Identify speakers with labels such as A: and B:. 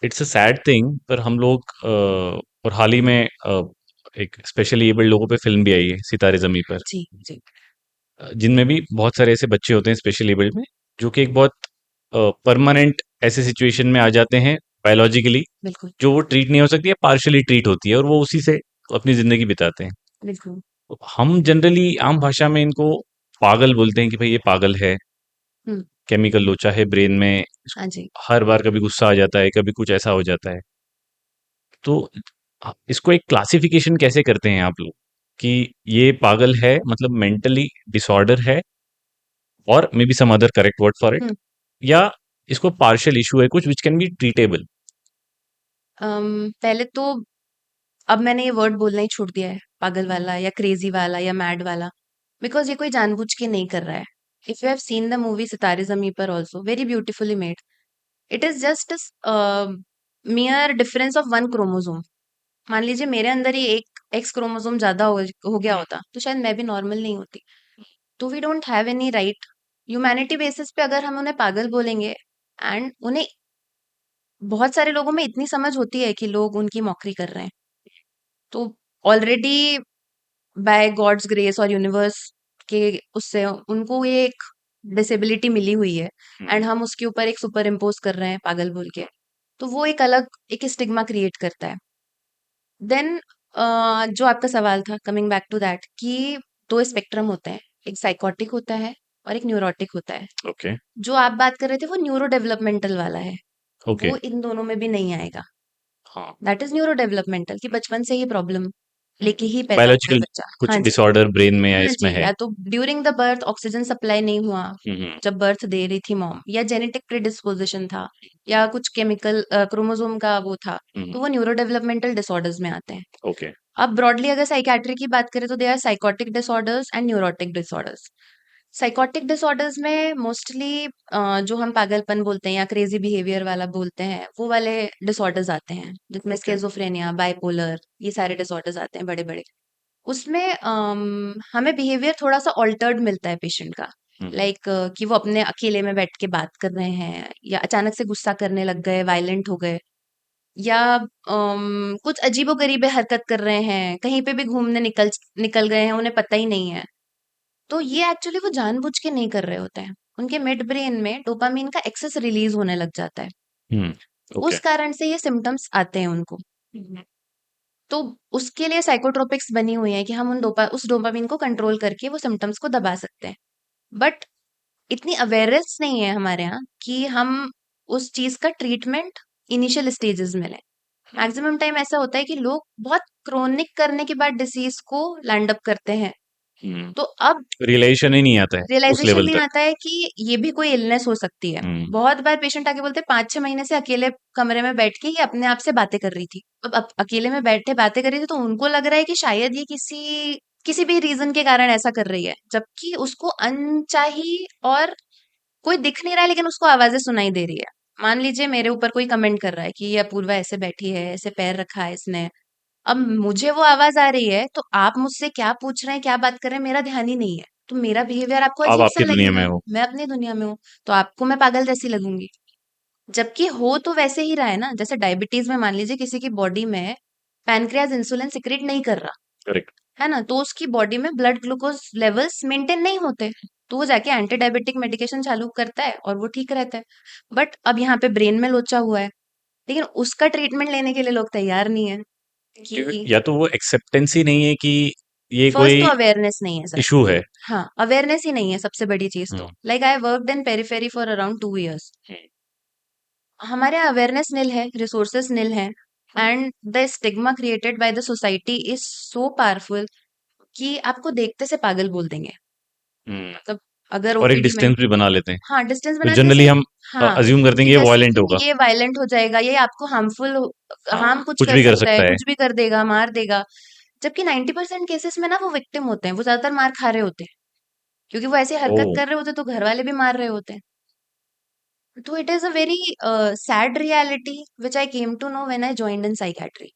A: It's a sad thing, पर हम लोग और हाल ही में एक स्पेशली एबल्ड लोगों पे फिल्म भी आई है, सितारे ज़मीं पर।
B: जी, जी,
A: जिनमें भी बहुत सारे ऐसे बच्चे होते हैं स्पेशली एबल्ड में, जो कि एक बहुत परमानेंट ऐसे सिचुएशन में आ जाते हैं बायोलॉजिकली,
B: बिल्कुल,
A: जो वो ट्रीट नहीं हो सकती है, पार्शियली ट्रीट होती है, और वो उसी से अपनी ज़िंदगी बिताते हैं।
B: बिल्कुल।
A: तो हम जनरली आम भाषा में इनको पागल बोलते हैं कि भाई ये पागल है।
B: हुँ,
A: केमिकल लोचा है ब्रेन में,
B: हाँ
A: इसको
B: जी।
A: हर बार कभी गुस्सा आ जाता है, कभी कुछ ऐसा हो जाता है। तो इसको एक क्लासिफिकेशन कैसे करते हैं आप लोग कि ये पागल है, मतलब मेंटली डिसऑर्डर है, और may be some other correct word for it,
B: हुँ,
A: या इसको पार्शियल इशू है कुछ विच कैन बी ट्रीटेबल?
B: पहले तो अब मैंने ये वर्ड बोलना ही छोड़ दिया है, पागल वाला या क्रेज़ी वाला या मैड वाला, बिकॉज़ ये कोई जानबूझ के नहीं कर रहा है। If you have seen the movie सितारे ज़मीं पर also, very beautifully made. It is just mere difference of 1 chromosome. मान लीजिए मेरे अंदर ही एक एक्स क्रोमोसोम ज़्यादा हो गया होता, तो शायद मैं भी नॉर्मल नहीं होती। तो we don't have any right, humanity basis पे अगर हम उन्हें पागल बोलेंगे, एंड उन्हें बहुत सारे लोगों में इतनी समझ होती है कि लोग उनकी मॉकरी कर रहे हैं। तो ऑलरेडी बाय गॉड्स ग्रेस और यूनिवर्स के उससे उनको ये एक डिसेबिलिटी मिली हुई है, एंड हम उसके ऊपर एक सुपर इम्पोज कर रहे हैं पागल बोल के। तो वो एक अलग एक स्टिग्मा क्रिएट करता है। देन जो आपका सवाल था, कमिंग बैक टू दैट, कि दो स्पेक्ट्रम होते हैं, एक साइकोटिक होता है और एक न्यूरोटिक होता है।
A: ओके।
B: जो आप बात कर रहे थे वो न्यूरो डेवलपमेंटल वाला है,
A: ओके।
B: वो इन दोनों में भी नहीं आएगा।
A: हाँ।
B: दैट इज न्यूरो डेवलपमेंटल, कि बचपन से ही प्रॉब्लम लेके ही पैदा हुआ है
A: बायोलॉजिकल
B: बच्चा।
A: कुछ
B: हाँ जी,
A: डिसऑर्डर ब्रेन में या
B: हाँ
A: इसमें
B: जी,
A: है।
B: या तो during the birth oxygen supply नहीं हुआ
A: हम्म।
B: जब बर्थ दे रही थी मॉम, या जेनेटिक प्रिडिस्पोजिशन था, या कुछ केमिकल क्रोमोसोम का वो था,
A: हम्म।
B: तो वो न्यूरो डेवलपमेंटल डिसऑर्डर्स में आते हैं।
A: ओके।
B: अब ब्रॉडली अगर साइकियाट्री की बात करें तो they are psychotic disorders and neurotic disorders. Psychotic disorders में मोस्टली जो हम पागलपन बोलते हैं या क्रेजी बिहेवियर वाला बोलते हैं, वो वाले डिसऑर्डर्स आते हैं, जिसमें
A: ओके।
B: स्किज़ोफ्रेनिया, बाइपोलर, ये सारे डिसऑर्डर्स आते हैं बड़े-बड़े। उसमें हमें बिहेवियर थोड़ा-सा अल्टर्ड मिलता है पेशेंट का।
A: हम्म।
B: लाइक कि वो अपने अकेले में बैठ के बात कर रहे हैं, या अचानक से गुस्सा करने लग गए, वायलेंट हो गए, या कुछ अजीबो-गरीबे हरकत कर रहे हैं, कहीं पे भी घूमने निकल निकल गए हैं, उन्हें पता ही नहीं है। तो ये एक्चुअली वो जानबूझ के नहीं कर रहे होते हैं। उनके मिड ब्रेन में डोपामाइन का एक्सेस रिलीज़ होने लग जाता है।
A: हम्म। ओके।
B: उस कारण से ये सिम्पटम्स आते हैं उनको। तो उसके लिए साइकोट्रोपिक्स बनी हुई हैं कि हम उस डोपामाइन को कंट्रोल करके वो सिम्पटम्स को दबा सकते हैं। बट इतनी अवेयरनेस नहीं है हमारे यहाँ कि हम उस चीज़ का ट्रीटमेंट इनिशियल स्टेजेस में लें। मैक्सिमम टाइम ऐसा होता है कि लोग बहुत क्रोनिक करने के बाद डिसीज़ को लैंड अप करते हैं।
A: हम्म।
B: तो अब
A: रियलाइजेशन ही नहीं आता है उस
B: रियलाइज़ेशन
A: लेवल
B: नहीं
A: तक।
B: आता है कि ये भी कोई इलनेस हो सकती है।
A: हम्म।
B: बहुत बार पेशेंट आके बोलते हैं 5-6 महीने से अकेले कमरे में बैठ के ये अपने आप से बातें कर रही थी। अब अकेले में बैठे बातें कर रही थी तो उनको लग रहा है कि शायद ये किसी किसी भी रीज़न के कारण ऐसा कर रही है। जबकि उसको अनचाही और कोई दिख नहीं रहा है, लेकिन उसको आवाज़ें सुनाई दे रही है। मान लीजिए मेरे ऊपर कोई कमेंट कर रहा है कि ये अपूर्वा ऐसे बैठी है, ऐसे पैर रखा है इसने। अब मुझे वो आवाज़ आ रही है, तो आप मुझसे क्या पूछ रहे हैं, क्या बात कर रहे हैं, मेरा ध्यान ही नहीं है। तो मेरा बिहेवियर आपको
A: आप
B: अजीब-सा
A: आपकी दुनिया में
B: लगेगा,
A: हो।
B: मैं अपनी दुनिया में हूँ, तो आपको मैं पागल जैसी लगूँगी। जबकि हो तो वैसे ही रहा है ना, जैसे डायबिटीज़ में मान लीजिए किसी की बॉडी में पैनक्रियाज़ इंसुलिन सिक्रीट नहीं कर रहा,
A: करेक्ट।
B: है ना? तो उसकी बॉडी में ब्लड ग्लूकोज़ लेवल्स मेंटेन नहीं होते, तो वो जाके एंटी डायबिटिक मेडिकेशन चालू करता है और वो ठीक रहता है। बट अब यहाँ पे ब्रेन में लोचा हुआ है, लेकिन उसका ट्रीटमेंट लेने के लिए लोग तैयार नहीं है कि
A: या तो वो एक्सेप्टेंस ही नहीं है कि ये
B: फर्स्ट तो
A: कोई
B: अवेयरनेस नहीं है सर।
A: इशू है।
B: हाँ, अवेयरनेस ही नहीं है सबसे बड़ी चीज़ तो।
A: Hmm.
B: Like I worked in periphery for around 2 years.
A: Hmm.
B: हमारे यहाँ अवेयरनेस नील है, रिसोर्सेज नील हैं, and the stigma created by the society is so powerful कि आपको देखते से पागल बोल देंगे।
A: हम्म।
B: मतलब अगर
A: और एक
B: ओपीडी में,
A: डिस्टेंस भी बना लेते हैं,
B: हाँ, डिस्टेंस
A: तो
B: बना के
A: जनरली
B: जैसे,
A: हम
B: हाँ,
A: अज्यूम करते हैं
B: कि
A: कि ये
B: जैसे
A: वायलेंट
B: कि
A: होगा।
B: ये वायलेंट हो जाएगा, ये आपको
A: हाँ,
B: हार्म कुछ
A: कुछ
B: कर
A: भी कर
B: सकता है,
A: सकता है।
B: कुछ भी कर देगा, मार देगा। जबकि 90% केसेस में ना वो विक्टिम होते हैं, वो ज़्यादातर मार खा रहे होते हैं। क्योंकि वो ऐसी हरकत
A: ओह।
B: कर रहे होते तो घर वाले भी मार रहे होते हैं। तो it is a very sad reality which I came to know when I joined in psychiatry.